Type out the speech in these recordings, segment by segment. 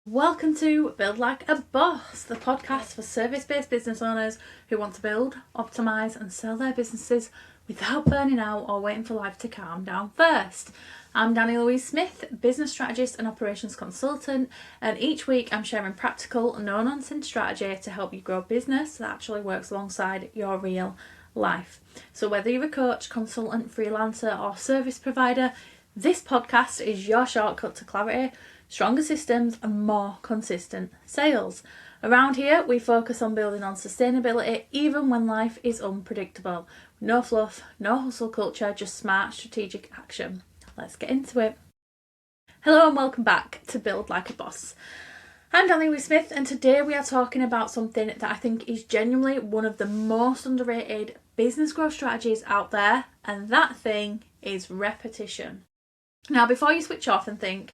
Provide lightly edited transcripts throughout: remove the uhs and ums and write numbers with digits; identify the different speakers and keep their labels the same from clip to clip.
Speaker 1: Welcome to Build Like a Boss, the podcast for service-based business owners who want to build, optimise and sell their businesses without burning out or waiting for life to calm down first. I'm Dani Louise Smith, business strategist and operations consultant, and each week I'm sharing practical, no-nonsense strategy to help you grow a business that actually works alongside your real life. So whether you're a coach, consultant, freelancer or service provider, this podcast is your shortcut to clarity, stronger systems and more consistent sales. Around here we focus on building on sustainability even when life is unpredictable. No fluff, no hustle culture, just smart strategic action. Let's get into it. Hello and welcome back to Build Like a Boss. I'm Dani Louise Smith and today we are talking about something that I think is genuinely one of the most underrated business growth strategies out there, and that thing is repetition. Now before you switch off and think,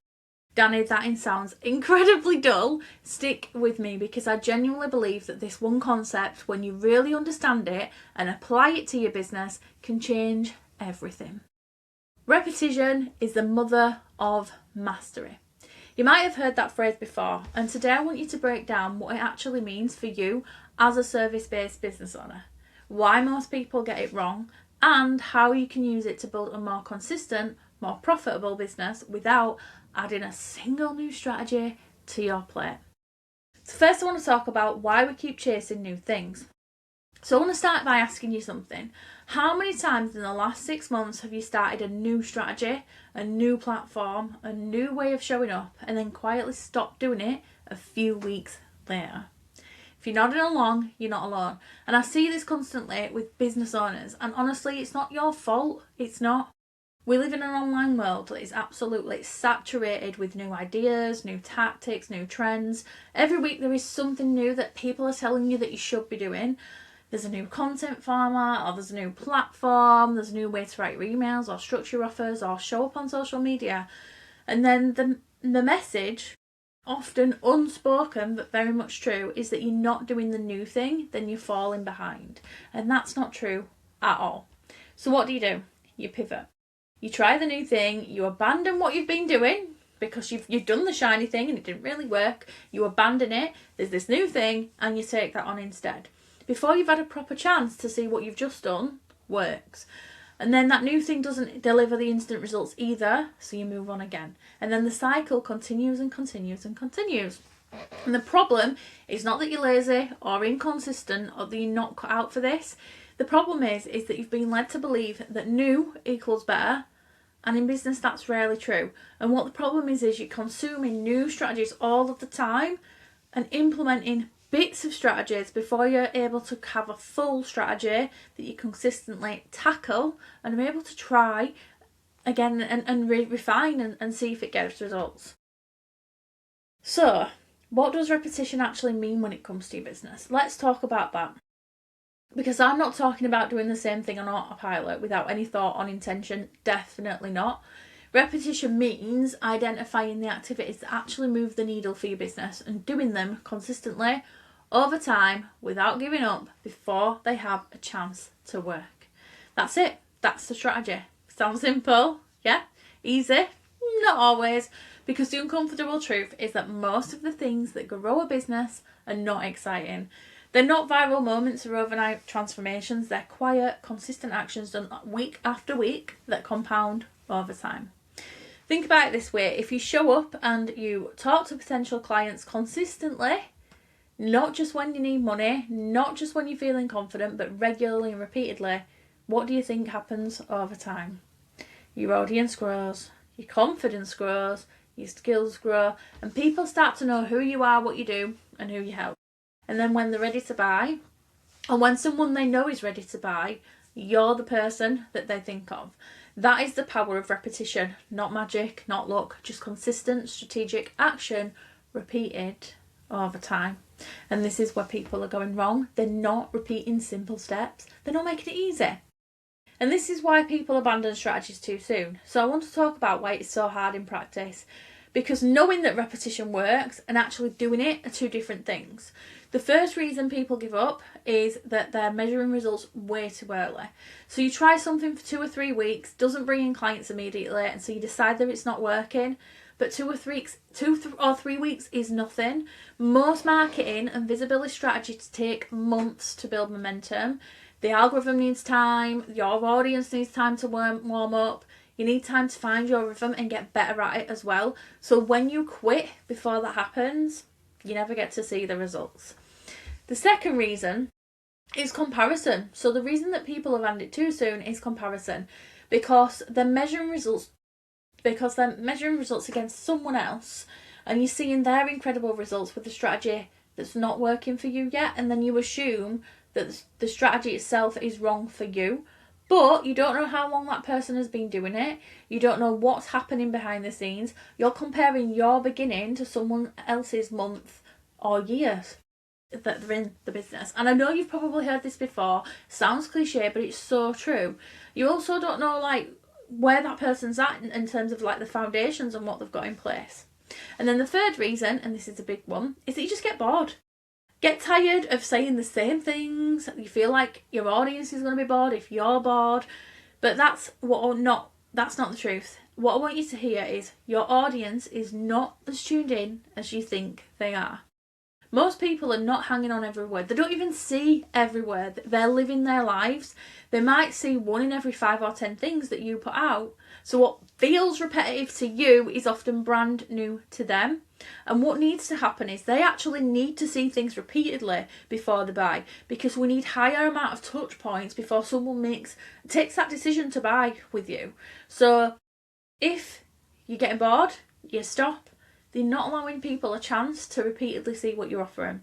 Speaker 1: Dani, that sounds incredibly dull, stick with me because I genuinely believe that this one concept, when you really understand it and apply it to your business, can change everything. Repetition is the mother of mastery. You might have heard that phrase before, and today I want you to break down what it actually means for you as a service-based business owner, why most people get it wrong, and how you can use it to build a more consistent, more profitable business without adding a single new strategy to your plate. So first I want to talk about why we keep chasing new things. So I want to start by asking you something. How many times in the last 6 months have you started a new strategy, a new platform, a new way of showing up, and then quietly stopped doing it a few weeks later? If you're nodding along, you're not alone. And I see this constantly with business owners, and honestly, it's not your fault. It's not. We live in an online world that is absolutely saturated with new ideas, new tactics, new trends. Every week there is something new that people are telling you that you should be doing. There's a new content format, or there's a new platform, there's a new way to write your emails or structure your offers or show up on social media. And then the message, often unspoken but very much true, is that you're not doing the new thing, then you're falling behind. And that's not true at all. So what do? You pivot. You try the new thing, you abandon what you've been doing because you've done the shiny thing and it didn't really work. You abandon it, there's this new thing, and you take that on instead. Before you've had a proper chance to see what you've just done works. And then that new thing doesn't deliver the instant results either, so you move on again. And then the cycle continues and continues and continues. And the problem is not that you're lazy or inconsistent or that you're not cut out for this. The problem is that you've been led to believe that new equals better, and in business that's rarely true. And what the problem is you're consuming new strategies all of the time and implementing bits of strategies before you're able to have a full strategy that you consistently tackle and are able to try again and refine and see if it gets results. So, what does repetition actually mean when it comes to your business? Let's talk about that. Because I'm not talking about doing the same thing on autopilot without any thought on intention, definitely not. Repetition means identifying the activities that actually move the needle for your business and doing them consistently over time without giving up before they have a chance to work. That's it. That's the strategy. Sounds simple, yeah? Easy? Not always, because the uncomfortable truth is that most of the things that grow a business are not exciting. They're not viral moments or overnight transformations. They're quiet, consistent actions done week after week that compound over time. Think about it this way. If you show up and you talk to potential clients consistently, not just when you need money, not just when you're feeling confident, but regularly and repeatedly, what do you think happens over time? Your audience grows, your confidence grows, your skills grow, and people start to know who you are, what you do, and who you help. And then when they're ready to buy, or when someone they know is ready to buy, you're the person that they think of. That is the power of repetition, not magic, not luck, just consistent strategic action repeated over time. And this is where people are going wrong. They're not repeating simple steps. They're not making it easy. And this is why people abandon strategies too soon. So I want to talk about why it's so hard in practice. Because knowing that repetition works and actually doing it are two different things. The first reason people give up is that they're measuring results way too early. So you try something for 2 or 3 weeks, doesn't bring in clients immediately, and so you decide that it's not working. But 2 or 3 weeks is nothing. Most marketing and visibility strategies take months to build momentum. The algorithm needs time, your audience needs time to warm up. You need time to find your rhythm and get better at it as well. So when you quit before that happens, you never get to see the results. The second reason is comparison. So the reason that people have ended it too soon is comparison, because they're measuring results against someone else, and you're seeing their incredible results with the strategy that's not working for you yet, and then you assume that the strategy itself is wrong for you. But you don't know how long that person has been doing it. You don't know what's happening behind the scenes. You're comparing your beginning to someone else's month or years that they're in the business. And I know you've probably heard this before. Sounds cliche, but it's so true. You also don't know where that person's at in terms of the foundations and what they've got in place. And then the third reason, and this is a big one, is that you just get bored. Get tired of saying the same things. You feel like your audience is going to be bored if you're bored. But that's not the truth. What I want you to hear is your audience is not as tuned in as you think they are. Most people are not hanging on every word. They don't even see every word. They're living their lives. They might see 1 in every 5 or 10 things that you put out. So what feels repetitive to you is often brand new to them. And what needs to happen is they actually need to see things repeatedly before they buy, because we need higher amount of touch points before someone takes that decision to buy with you. So if you're getting bored, you stop. They're not allowing people a chance to repeatedly see what you're offering.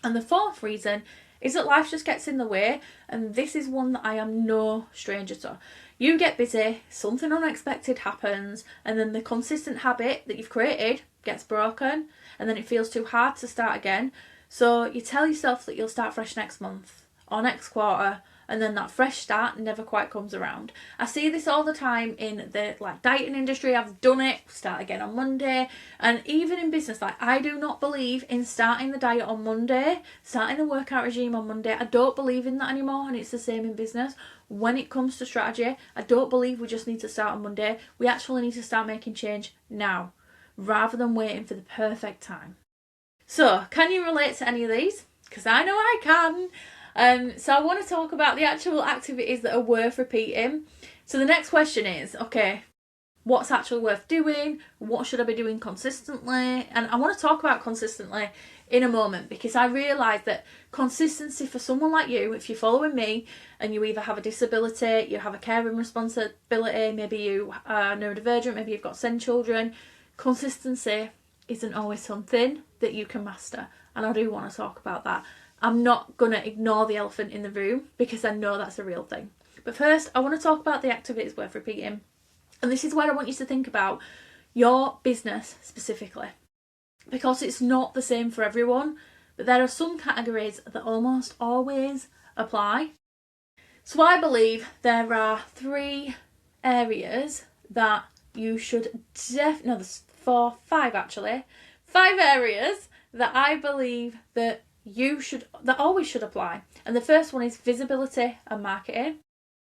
Speaker 1: And the fourth reason is that life just gets in the way, and this is one that I am no stranger to. You get busy, something unexpected happens, and then the consistent habit that you've created gets broken, and then it feels too hard to start again. So you tell yourself that you'll start fresh next month or next quarter, and then that fresh start never quite comes around. I see this all the time in the dieting industry. I've done it, start again on Monday. And even in business, I do not believe in starting the diet on Monday, starting the workout regime on Monday. I don't believe in that anymore, and it's the same in business. When it comes to strategy, I don't believe we just need to start on Monday. We actually need to start making change now, rather than waiting for the perfect time. So, can you relate to any of these? Because I know I can. So I want to talk about the actual activities that are worth repeating. So the next question is, okay, what's actually worth doing? What should I be doing consistently? And I want to talk about consistently in a moment, because I realise that consistency for someone like you, if you're following me and you either have a disability, you have a caring responsibility, maybe you are neurodivergent, maybe you've got SEND children, consistency isn't always something that you can master. And I do want to talk about that. I'm not going to ignore the elephant in the room, because I know that's a real thing. But first, I want to talk about the activities worth repeating. And this is where I want you to think about your business specifically, because it's not the same for everyone, but there are some categories that almost always apply. So I believe there are 3 areas that you should there's 5 actually. 5 areas that I believe that always should apply. And the first one is visibility and marketing.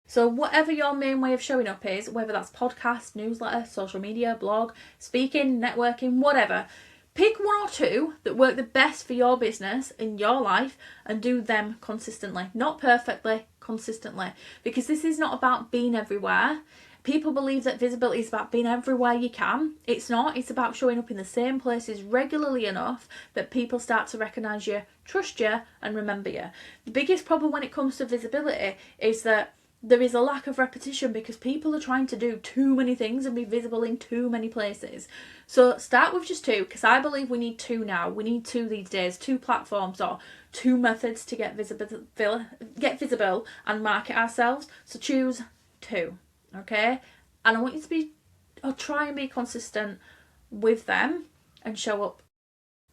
Speaker 1: So whatever your main way of showing up is, whether that's podcast, newsletter, social media, blog, speaking, networking, whatever, pick 1 or 2 that work the best for your business in your life and do them consistently. Not perfectly, consistently. Because this is not about being everywhere. People believe that visibility is about being everywhere you can. It's not. It's about showing up in the same places regularly enough that people start to recognise you, trust you, and remember you. The biggest problem when it comes to visibility is that there is a lack of repetition, because people are trying to do too many things and be visible in too many places. So start with just 2, because I believe we need 2 now. We need 2 these days, 2 platforms or 2 methods to get visible and market ourselves. So choose 2. Okay, and I want you to try and be consistent with them and show up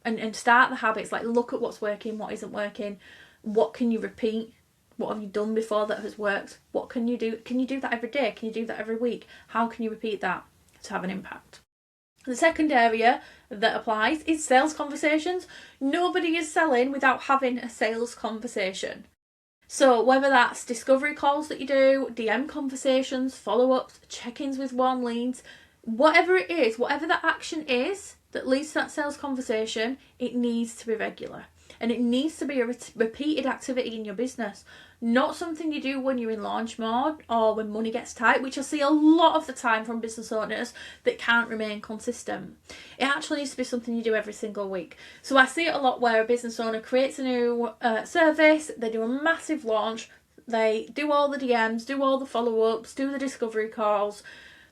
Speaker 1: and start the habits. Look at what's working, what isn't working, what can you repeat, what have you done before that has worked, what can you do? Can you do that every day? Can you do that every week? How can you repeat that to have an impact? The second area that applies is sales conversations. Nobody is selling without having a sales conversation. So whether that's discovery calls that you do, DM conversations, follow-ups, check-ins with warm leads, whatever it is, whatever that action is that leads to that sales conversation, it needs to be regular. And it needs to be a repeated activity in your business. Not something you do when you're in launch mode or when money gets tight, which I see a lot of the time from business owners that can't remain consistent. It actually needs to be something you do every single week. So I see it a lot where a business owner creates a new service, they do a massive launch, they do all the DMs, do all the follow-ups, do the discovery calls,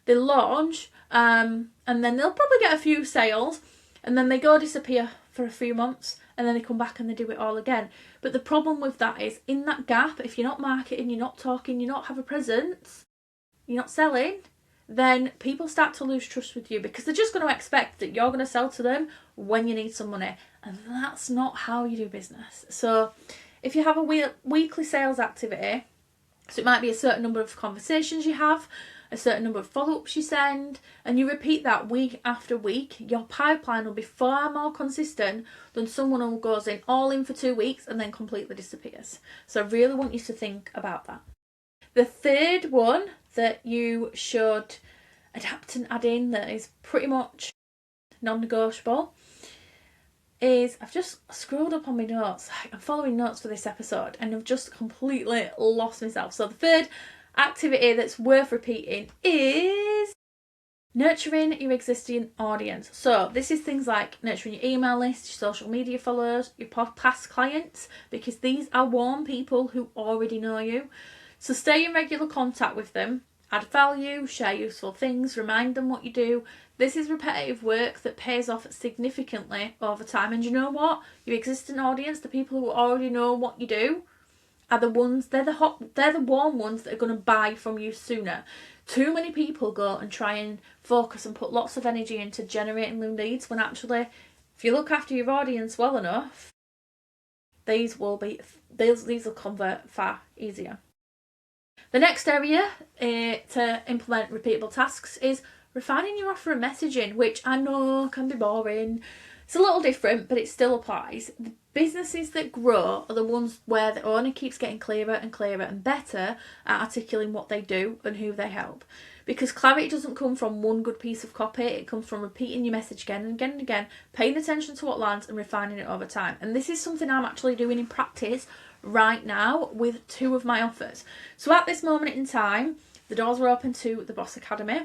Speaker 1: they launch, and then they'll probably get a few sales, and then they go disappear for a few months, and then they come back and they do it all again. But the problem with that is, in that gap, if you're not marketing, you're not talking, you not have a presence, you're not selling, then people start to lose trust with you because they're just going to expect that you're going to sell to them when you need some money. And that's not how you do business. So if you have a weekly sales activity, so it might be a certain number of conversations you have, a certain number of follow-ups you send, and you repeat that week after week, your pipeline will be far more consistent than someone who goes in all in for 2 weeks and then completely disappears. So I really want you to think about that. The third one that you should adapt and add in that is pretty much non-negotiable is, I've just scrolled up on my notes. I'm following notes for this episode and I've just completely lost myself. So the third activity that's worth repeating is nurturing your existing audience. So this is things like nurturing your email list, your social media followers, your past clients, because these are warm people who already know you. So stay in regular contact with them, add value, share useful things, remind them what you do. This is repetitive work that pays off significantly over time. And you know what? Your existing audience, the people who already know what you do, are the ones, they're the warm ones that are going to buy from you sooner. Too many people go and try and focus and put lots of energy into generating new leads, when actually, if you look after your audience well enough, these will convert far easier. The next area to implement repeatable tasks is refining your offer and messaging, which I know can be boring. It's a little different, but it still applies. The businesses that grow are the ones where the owner keeps getting clearer and clearer and better at articulating what they do and who they help. Because clarity doesn't come from one good piece of copy, it comes from repeating your message again and again and again, paying attention to what lands and refining it over time. And this is something I'm actually doing in practice right now with 2 of my offers. So at this moment in time, the doors are open to the Boss Academy,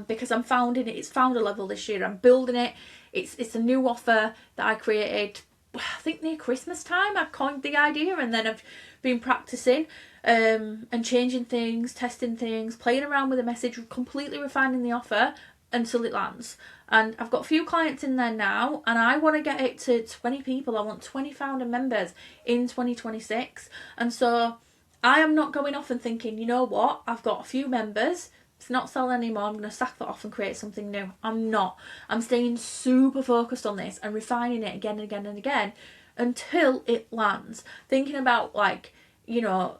Speaker 1: because I'm founding it. It's founder level this year. I'm building it. It's a new offer that I created, I think near Christmas time. I coined the idea and then I've been practicing and changing things, testing things, playing around with the message, completely refining the offer until it lands. And I've got a few clients in there now and I want to get it to 20 people. I want 20 founder members in 2026. And so I am not going off and thinking, you know what, I've got a few members, it's not selling anymore, I'm going to sack that off and create something new. I'm not. I'm staying super focused on this and refining it again and again and again until it lands. Thinking about, like, you know,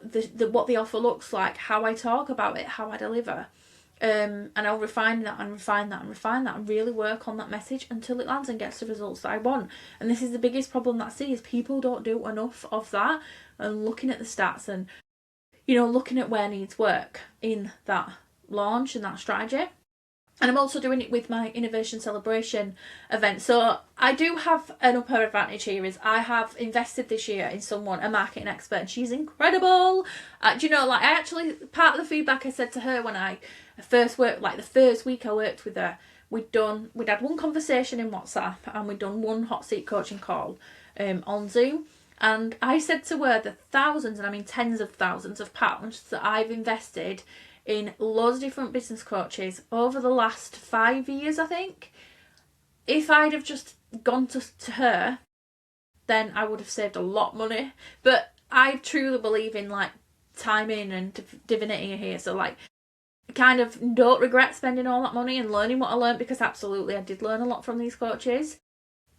Speaker 1: what the offer looks like, how I talk about it, how I deliver. And I'll refine that and refine that and refine that and really work on that message until it lands and gets the results that I want. And this is the biggest problem that I see, is people don't do enough of that and looking at the stats and, you know, looking at where needs work in that launch and that strategy. And I'm also doing it with my innovation celebration event. So I do have an upper advantage here, is I have invested this year in someone, a marketing expert, and she's incredible. Do you know, like, I actually, part of the feedback I said to her when I first worked, like the first week I worked with her, we'd had one conversation in WhatsApp and we'd done one hot seat coaching call on Zoom. And I said to her the thousands, and I mean tens of thousands of pounds that I've invested in loads of different business coaches over the last 5 years, I think. If I'd have just gone to her, then I would have saved a lot of money. But I truly believe in, like, timing and divinity here. So, like, I kind of don't regret spending all that money and learning what I learned, because absolutely I did learn a lot from these coaches.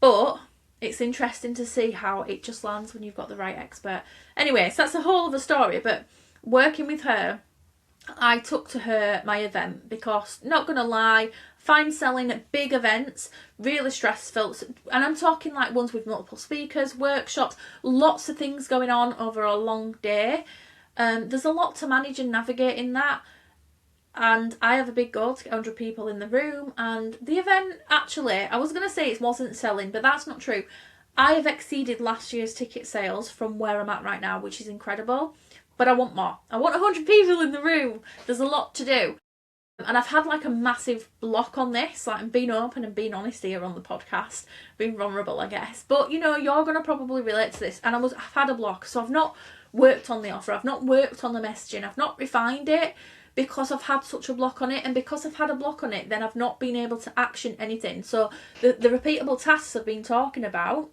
Speaker 1: But it's interesting to see how it just lands when you've got the right expert. Anyway, so that's a whole other story. But working with her, I took to her my event because, not gonna lie, I find selling at big events really stressful. And I'm talking like ones with multiple speakers, workshops, lots of things going on over a long day. There's a lot to manage and navigate in that. And I have a big goal to get 100 people in the room. And the event, actually, I was going to say it wasn't selling, but that's not true. I have exceeded last year's ticket sales from where I'm at right now, which is incredible. But I want more. I want 100 people in the room. There's a lot to do. And I've had like a massive block on this. Like, I'm being open and being honest here on the podcast. Being vulnerable, I guess. But, you know, you're going to probably relate to this. And I've had a block. So I've not worked on the offer. I've not worked on the messaging. I've not refined it, because I've had such a block on it. And because I've had a block on it, then I've not been able to action anything. So the repeatable tasks I've been talking about,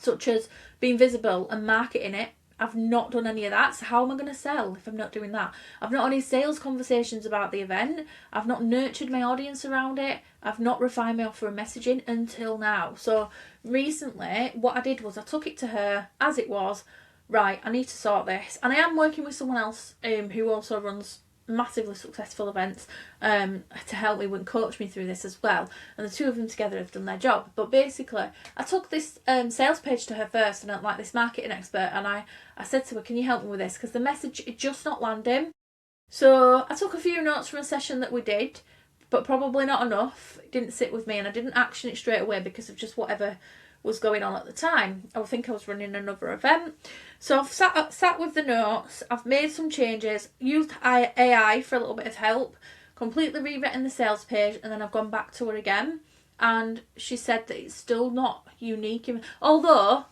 Speaker 1: such as being visible and marketing it, I've not done any of that. So how am I going to sell if I'm not doing that? I've not had any sales conversations about the event. I've not nurtured my audience around it. I've not refined my offer and messaging until now. So recently, what I did was I took it to her as it was. Right, I need to sort this. And I am working with someone else who also runs massively successful events to help me and coach me through this as well, and the two of them together have done their job. But basically, I took this sales page to her first, and I'm like this marketing expert, and I said to her, can you help me with this, because the message is just not landing. So I took a few notes from a session that we did, but probably not enough. It didn't sit with me, and I didn't action it straight away because of just whatever was going on at the time. I think I was running another event. So I've sat with the notes, I've made some changes, used AI for a little bit of help, completely rewritten the sales page, and then I've gone back to her again, and she said that it's still not unique. Although,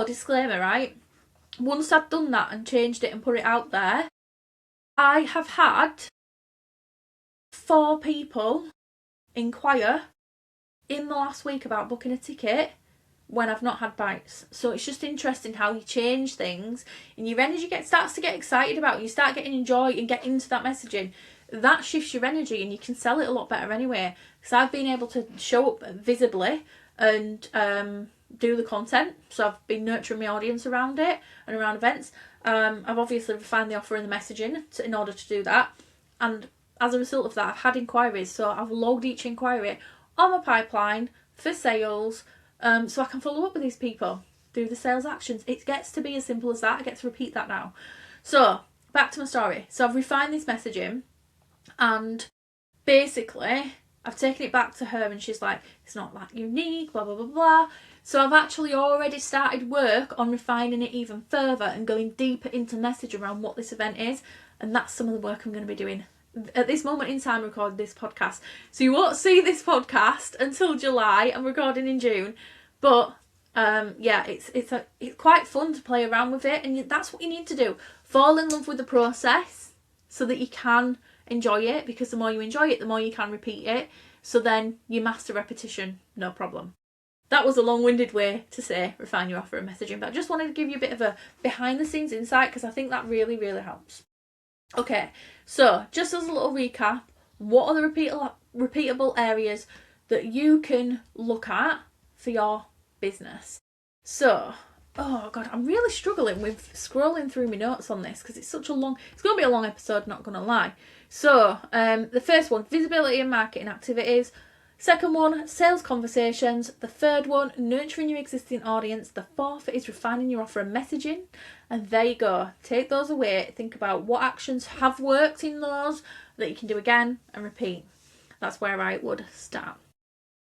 Speaker 1: disclaimer, right, once I've done that and changed it and put it out there, I have had 4 people inquire in the last week about booking a ticket when I've not had bites. So it's just interesting how you change things and your energy starts to get excited about it. You start getting joy and get into that messaging. That shifts your energy and you can sell it a lot better anyway. Because I've been able to show up visibly and do the content. So I've been nurturing my audience around it and around events. I've obviously refined the offer and the messaging in order to do that. And as a result of that, I've had inquiries. So I've logged each inquiry on my pipeline for sales, so I can follow up with these people through the sales actions. It gets to be as simple as that. I get to repeat that now. So back to my story. So I've refined this messaging, and basically I've taken it back to her, and she's like, it's not that unique, blah, blah, blah, blah. So I've actually already started work on refining it even further and going deeper into message around what this event is. And that's some of the work I'm going to be doing at this moment in time, recording this podcast. So you won't see this podcast until July. I'm recording in June, but yeah, it's quite fun to play around with it, and that's what you need to do. Fall in love with the process so that you can enjoy it, because the more you enjoy it, the more you can repeat it. So then you master repetition, no problem. That was a long-winded way to say refine your offer and messaging, but I just wanted to give you a bit of a behind-the-scenes insight, because I think that really, really helps. Okay, so just as a little recap, what are the repeatable areas that you can look at for your business? So, oh God, I'm really struggling with scrolling through my notes on this because it's going to be a long episode, not going to lie. So, the first one, visibility and marketing activities. Second one, sales conversations. The third one, nurturing your existing audience. The fourth is refining your offer and messaging. And there you go. Take those away. Think about what actions have worked in those that you can do again and repeat. That's where I would start.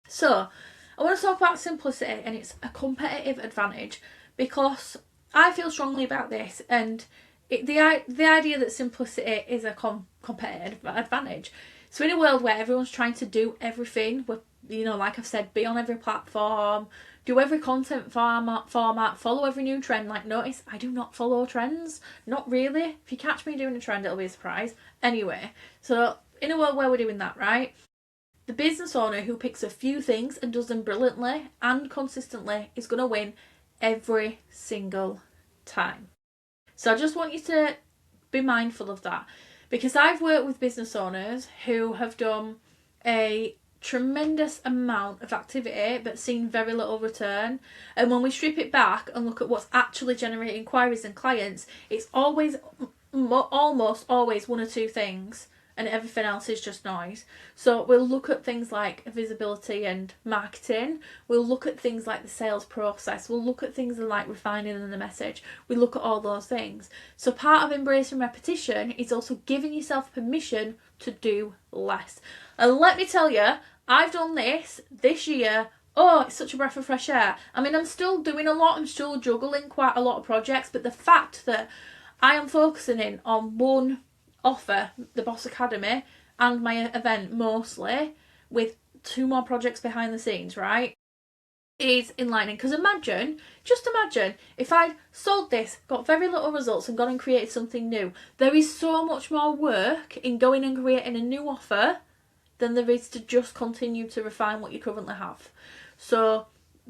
Speaker 1: So, I want to talk about simplicity, and it's a competitive advantage, because I feel strongly about this, and the idea that simplicity is a competitive advantage. So in a world where everyone's trying to do everything, like I've said, be on every platform, do every content format, follow every new trend. Like, notice I do not follow trends. Not really. If you catch me doing a trend, it'll be a surprise. Anyway, so in a world where we're doing that, right? The business owner who picks a few things and does them brilliantly and consistently is going to win every single time. So I just want you to be mindful of that. Because I've worked with business owners who have done a tremendous amount of activity but seen very little return. And when we strip it back and look at what's actually generating inquiries and clients, it's always almost always one or two things, and everything else is just noise. So we'll look at things like visibility and marketing. We'll look at things like the sales process. We'll look at things like refining the message. We look at all those things. So part of embracing repetition is also giving yourself permission to do less. And let me tell you, I've done this year. Oh, it's such a breath of fresh air. I mean, I'm still doing a lot. I'm still juggling quite a lot of projects. But the fact that I am focusing in on one offer, the Boss Academy, and my event mostly, with 2 more projects behind the scenes, right, is enlightening. Because just imagine if I sold this, got very little results, and gone and created something new. There is so much more work in going and creating a new offer than there is to just continue to refine what you currently have. So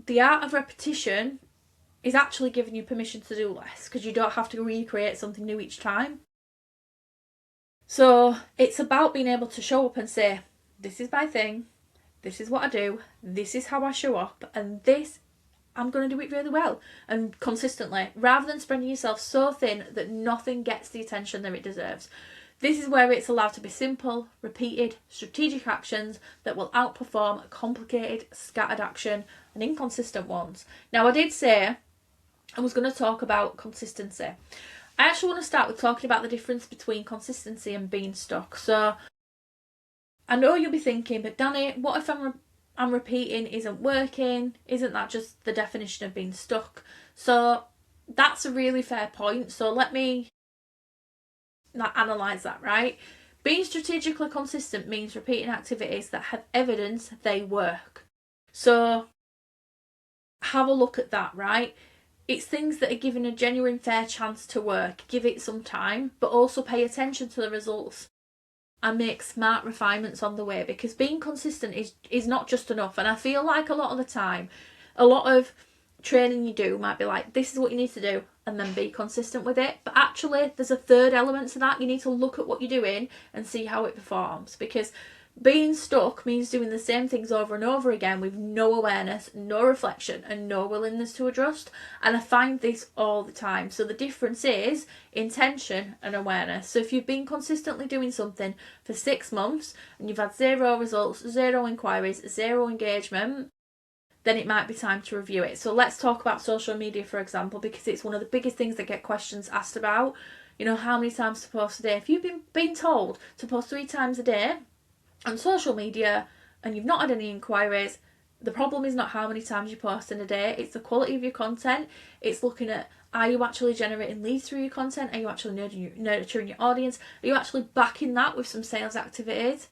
Speaker 1: the art of repetition is actually giving you permission to do less, because you don't have to recreate something new each time. So it's about being able to show up and say, this is my thing, this is what I do, this is how I show up, and this, I'm going to do it really well and consistently, rather than spreading yourself so thin that nothing gets the attention that it deserves. This is where it's allowed to be simple, repeated, strategic actions that will outperform complicated, scattered action and inconsistent ones. Now, I did say I was going to talk about consistency. I actually want to start with talking about the difference between consistency and being stuck. So I know you'll be thinking, but Dani, what if I'm repeating isn't working? Isn't that just the definition of being stuck? So that's a really fair point. So let me analyse that, right? Being strategically consistent means repeating activities that have evidence they work. So have a look at that, right? It's things that are given a genuine fair chance to work. Give it some time, but also pay attention to the results and make smart refinements on the way, because being consistent is not just enough. And I feel like a lot of the time, a lot of training you do might be like, this is what you need to do, and then be consistent with it. But actually, there's a third element to that. You need to look at what you're doing and see how it performs, because being stuck means doing the same things over and over again with no awareness, no reflection, and no willingness to adjust. And I find this all the time. So the difference is intention and awareness. So if you've been consistently doing something for 6 months and you've had 0 results, 0 inquiries, 0 engagement, then it might be time to review it. So let's talk about social media, for example, because it's one of the biggest things that get questions asked about. You know, how many times to post a day? If you've been told to post 3 times a day on social media and you've not had any inquiries, the problem is not how many times you post in a day, it's the quality of your content. It's looking at, are you actually generating leads through your content? Are you actually nurturing your audience? Are you actually backing that with some sales activities?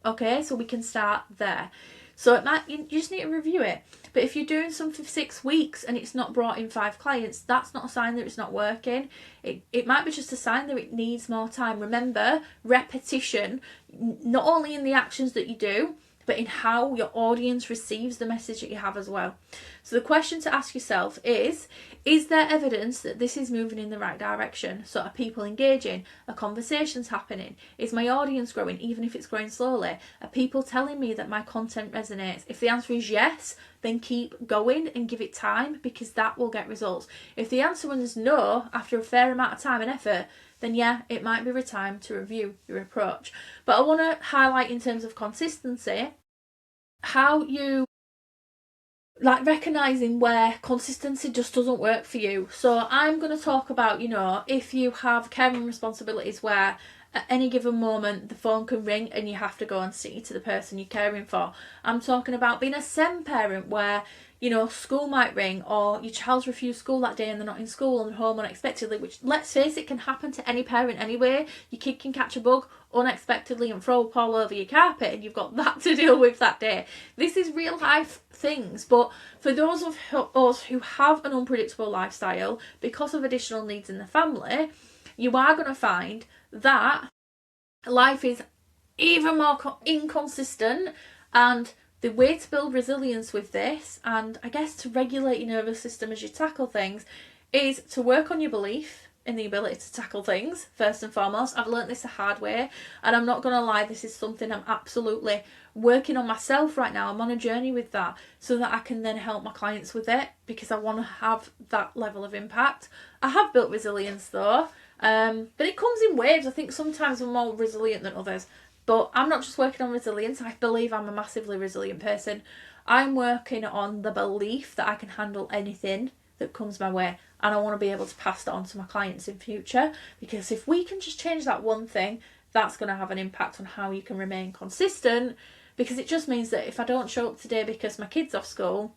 Speaker 1: Okay, so we can start there. So you just need to review it. But if you're doing something for 6 weeks and it's not brought in 5 clients, that's not a sign that it's not working. It might be just a sign that it needs more time. Remember, repetition, not only in the actions that you do, but in how your audience receives the message that you have as well. So the question to ask yourself is there evidence that this is moving in the right direction? So are people engaging? Are conversations happening? Is my audience growing, even if it's growing slowly? Are people telling me that my content resonates? If the answer is yes, then keep going and give it time, because that will get results. If the answer is no, after a fair amount of time and effort, then yeah, it might be time to review your approach. But I want to highlight, in terms of consistency, how you recognizing where consistency just doesn't work for you. So I'm going to talk about, if you have caring responsibilities where at any given moment the phone can ring and you have to go and see to the person you're caring for. I'm talking about being a SEN parent where school might ring, or your child's refused school that day and they're not in school and they're home unexpectedly, which, let's face it, can happen to any parent anyway. Your kid can catch a bug unexpectedly and throw up all over your carpet, and you've got that to deal with that day. This is real life things, but for those of us who have an unpredictable lifestyle because of additional needs in the family, you are going to find that life is even more inconsistent. And the way to build resilience with this, and I guess to regulate your nervous system as you tackle things, is to work on your belief in the ability to tackle things, first and foremost. I've learnt this the hard way, and I'm not going to lie, this is something I'm absolutely working on myself right now. I'm on a journey with that so that I can then help my clients with it, because I want to have that level of impact. I have built resilience though. But it comes in waves. I think sometimes I'm more resilient than others. But I'm not just working on resilience. I believe I'm a massively resilient person. I'm working on the belief that I can handle anything that comes my way, and I want to be able to pass that on to my clients in future, because if we can just change that one thing, that's going to have an impact on how you can remain consistent, because it just means that if I don't show up today because my kid's off school,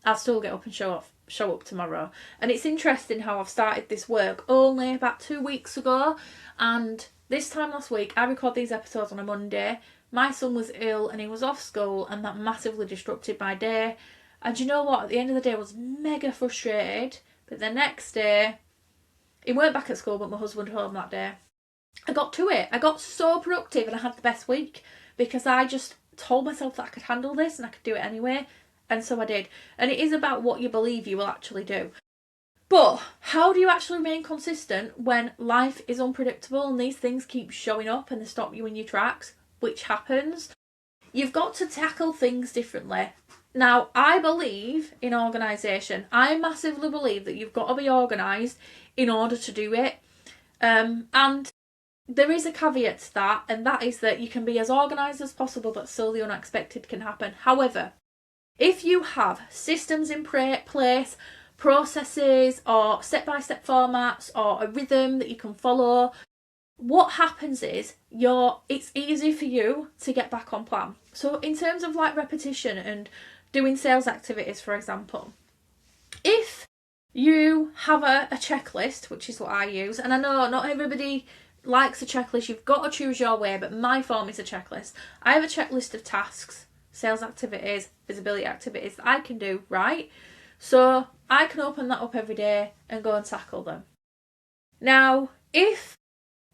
Speaker 1: I'll still get up and show up tomorrow. And it's interesting how I've started this work only about 2 weeks ago, and this time last week, I record these episodes on a Monday. My son was ill and he was off school, and that massively disrupted my day. And you know what? At the end of the day, I was mega frustrated. But the next day, he weren't back at school, but my husband home that day. I got to it. I got so productive and I had the best week because I just told myself that I could handle this and I could do it anyway. And so I did. And it is about what you believe you will actually do. But how do you actually remain consistent when life is unpredictable and these things keep showing up and they stop you in your tracks, which happens? You've got to tackle things differently. Now, I believe in organisation. I massively believe that you've got to be organised in order to do it. And there is a caveat to that, and that is that you can be as organised as possible, but still the unexpected can happen. However, if you have systems in place, processes or step-by-step formats or a rhythm that you can follow, what happens is it's easy for you to get back on plan. So in terms of like repetition and doing sales activities, for example, if you have a checklist, which is what I use, and I know not everybody likes a checklist, you've got to choose your way, but my form is a checklist. I have a checklist of tasks, sales activities, visibility activities that I can do, right? So I can open that up every day and go and tackle them. Now, if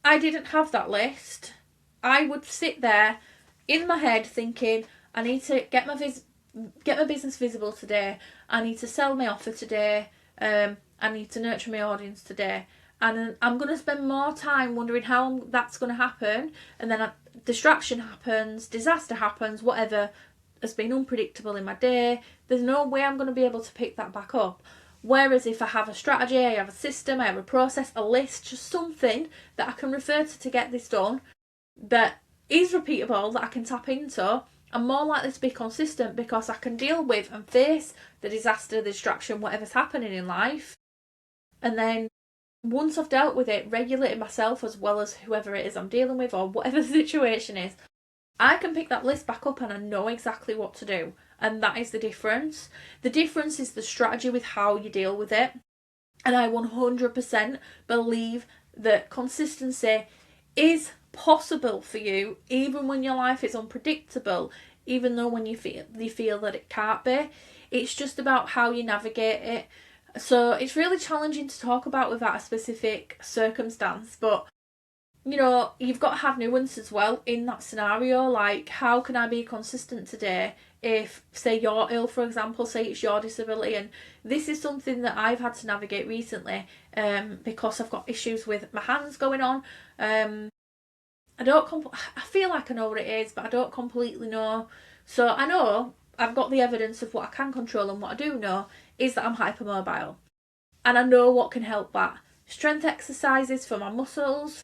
Speaker 1: I didn't have that list, I would sit there in my head thinking, I need to get my business visible today. I need to sell my offer today. I need to nurture my audience today. And I'm going to spend more time wondering how that's going to happen. And then distraction happens, disaster happens, whatever has been unpredictable in my day. There's no way I'm going to be able to pick that back up. Whereas if I have a strategy, I have a system, I have a process, a list, just something that I can refer to get this done, that is repeatable, that I can tap into, I'm more likely to be consistent because I can deal with and face the disaster, the distraction, whatever's happening in life. And then once I've dealt with it, regulated myself as well as whoever it is I'm dealing with or whatever the situation is, I can pick that list back up and I know exactly what to do. And that is the difference. The difference is the strategy with how you deal with it. And I 100% believe that consistency is possible for you, even when your life is unpredictable, even though when you feel that it can't be. It's just about how you navigate it. So it's really challenging to talk about without a specific circumstance, but you know, you've got to have nuance as well in that scenario. Like, how can I be consistent today if, say, you're ill, for example, say it's your disability? And this is something that I've had to navigate recently because I've got issues with my hands going on. I feel like I know what it is, but I don't completely know. So I know I've got the evidence of what I can control, and what I do know is that I'm hypermobile. And I know what can help that. Strength exercises for my muscles,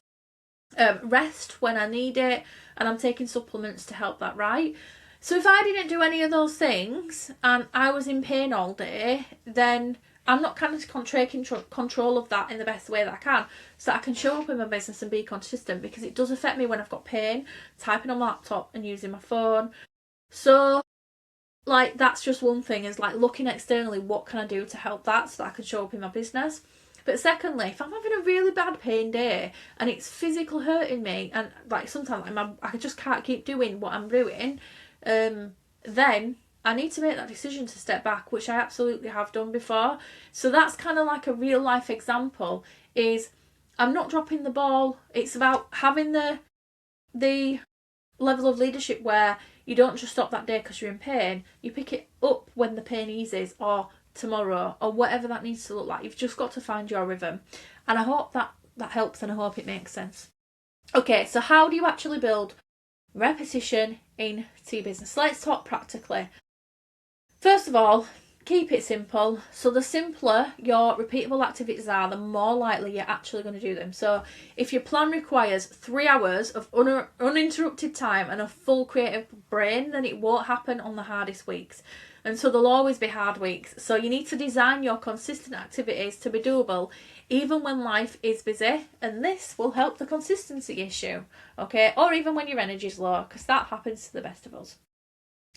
Speaker 1: rest when I need it, and I'm taking supplements to help that, right? So if I didn't do any of those things and I was in pain all day, then I'm not kind of taking control of that in the best way that I can, so that I can show up in my business and be consistent, because it does affect me when I've got pain, typing on my laptop and using my phone. So like, that's just one thing, is like looking externally, what can I do to help that so that I can show up in my business. But secondly, if I'm having a really bad pain day and it's physically hurting me, and like sometimes I just can't keep doing what I'm doing, then I need to make that decision to step back, which I absolutely have done before. So that's kind of like a real life example, is I'm not dropping the ball. It's about having the level of leadership where you don't just stop that day because you're in pain. You pick it up when the pain eases, or tomorrow, or whatever that needs to look like. You've just got to find your rhythm. And I hope that helps, and I hope it makes sense. Okay, so how do you actually build repetition into your business? Let's talk practically. First of all, keep it simple. So the simpler your repeatable activities are, the more likely you're actually going to do them. So if your plan requires 3 hours of uninterrupted time and a full creative brain, then it won't happen on the hardest weeks. And so there'll always be hard weeks. So you need to design your consistent activities to be doable even when life is busy, and this will help the consistency issue, okay? Or even when your energy's low, because that happens to the best of us.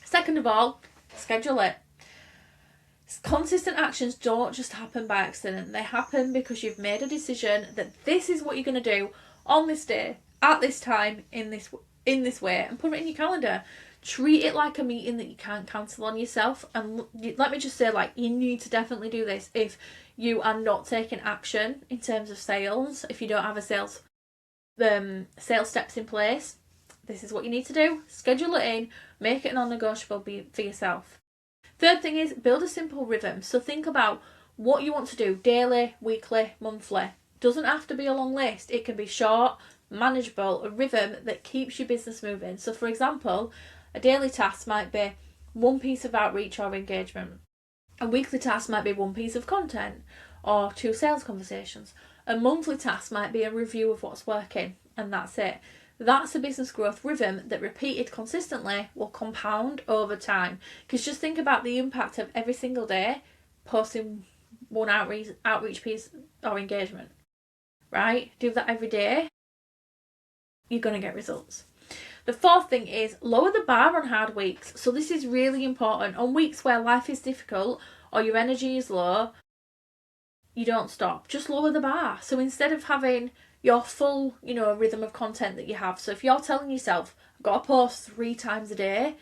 Speaker 1: Second of all, schedule it. Consistent actions don't just happen by accident. They happen because you've made a decision that this is what you're going to do on this day, at this time, in this way, and put it in your calendar. Treat it like a meeting that you can't cancel on yourself. And let me just say, like, you need to definitely do this if you are not taking action in terms of sales. If you don't have a sales steps in place, this is what you need to do. Schedule it in, make it non-negotiable for yourself. Third thing is build a simple rhythm. So think about what you want to do daily, weekly, monthly. Doesn't have to be a long list. It can be short, manageable, a rhythm that keeps your business moving. So for example, a daily task might be one piece of outreach or engagement. A weekly task might be one piece of content or 2 sales conversations. A monthly task might be a review of what's working, and that's it. That's a business growth rhythm that, repeated consistently, will compound over time. Because just think about the impact of every single day posting one outreach piece or engagement, right? Do that every day, you're going to get results. The fourth thing is lower the bar on hard weeks. So this is really important. On weeks where life is difficult or your energy is low, you don't stop. Just lower the bar. So instead of having your full, rhythm of content that you have. So if you're telling yourself, I've got to post 3 times a day,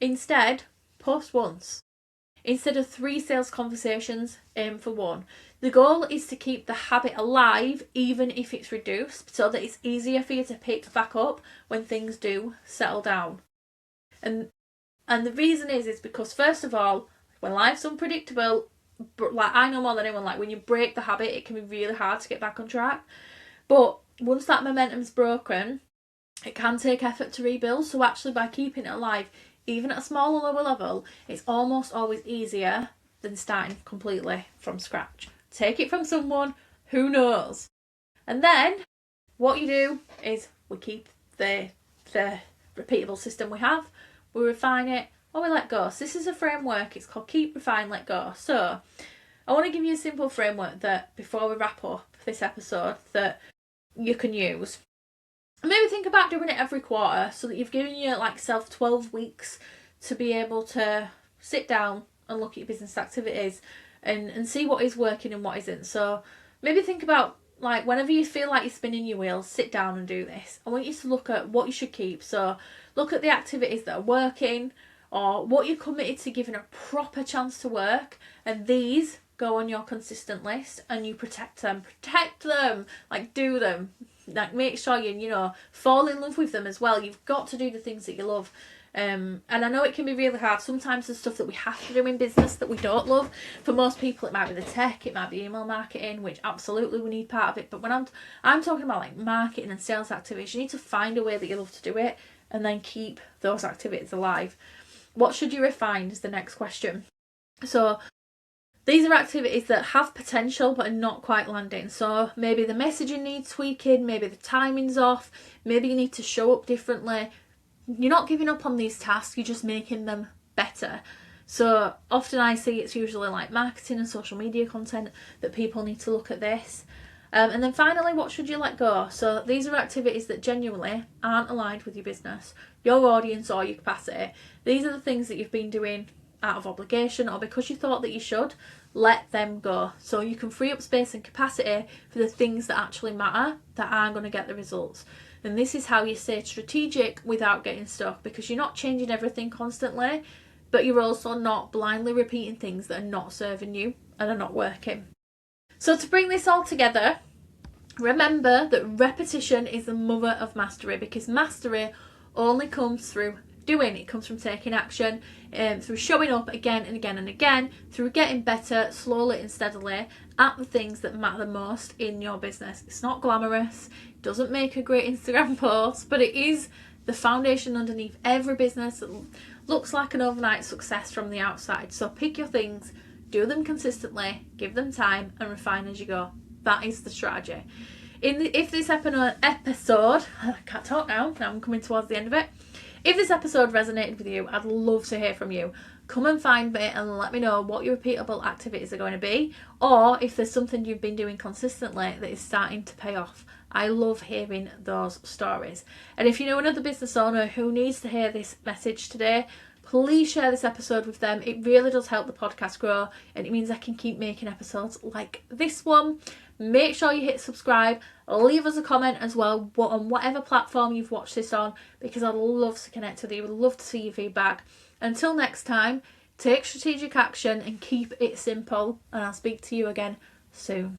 Speaker 1: instead, post once. Instead of 3 sales conversations, aim for 1. The goal is to keep the habit alive, even if it's reduced, so that it's easier for you to pick back up when things do settle down. And the reason is because, first of all, when life's unpredictable, like I know more than anyone, like when you break the habit, it can be really hard to get back on track. But once that momentum's broken, it can take effort to rebuild. So actually, by keeping it alive, even at a smaller, lower level, it's almost always easier than starting completely from scratch. Take it from someone who knows. And then what you do is we keep the repeatable system we have, we refine it, or we let go. So this is a framework. It's called Keep, Refine, Let Go. So I want to give you a simple framework that, before we wrap up this episode, that you can use. Maybe think about doing it every quarter, so that you've given yourself 12 weeks to be able to sit down and look at your business activities and see what is working and what isn't. So maybe think about, whenever you feel like you're spinning your wheels, sit down and do this. I want you to look at what you should keep. So look at the activities that are working, or what you're committed to giving a proper chance to work, and these go on your consistent list, and you protect them, do them, make sure you fall in love with them as well. You've got to do the things that you love. And I know it can be really hard. Sometimes there's stuff that we have to do in business that we don't love. For most people, it might be the tech, it might be email marketing, which absolutely we need part of it. But when I'm talking about marketing and sales activities, you need to find a way that you love to do it, and then keep those activities alive. What should you refine is the next question. So these are activities that have potential but are not quite landing. So maybe the messaging needs tweaking, maybe the timing's off, maybe you need to show up differently. You're not giving up on these tasks, you're just making them better. So often I see it's usually marketing and social media content that people need to look at this. And then finally, what should you let go? So these are activities that genuinely aren't aligned with your business, your audience, or your capacity. These are the things that you've been doing out of obligation or because you thought that you should. Let them go, so you can free up space and capacity for the things that actually matter, that are going to get the results. And this is how you stay strategic without getting stuck, because you're not changing everything constantly, but you're also not blindly repeating things that are not serving you and are not working. So to bring this all together, remember that repetition is the mother of mastery, because mastery only comes through doing. It comes from taking action, through showing up again and again and again, through getting better slowly and steadily at the things that matter the most in your business. It's not glamorous, it doesn't make a great Instagram post, but it is the foundation underneath every business that looks like an overnight success from the outside. So pick your things, Do them consistently, give them time, and refine as you go. That is the strategy. If this episode, I can't talk now I'm coming towards the end of it. If this episode resonated with you, I'd love to hear from you. Come and find me and let me know what your repeatable activities are going to be, or if there's something you've been doing consistently that is starting to pay off. I love hearing those stories. And if you know another business owner who needs to hear this message today, please share this episode with them. It really does help the podcast grow, and it means I can keep making episodes like this one. Make sure you hit subscribe. Leave us a comment as well on whatever platform you've watched this on, because I'd love to connect with you. I'd love to see your feedback. Until next time, take strategic action and keep it simple, and I'll speak to you again soon.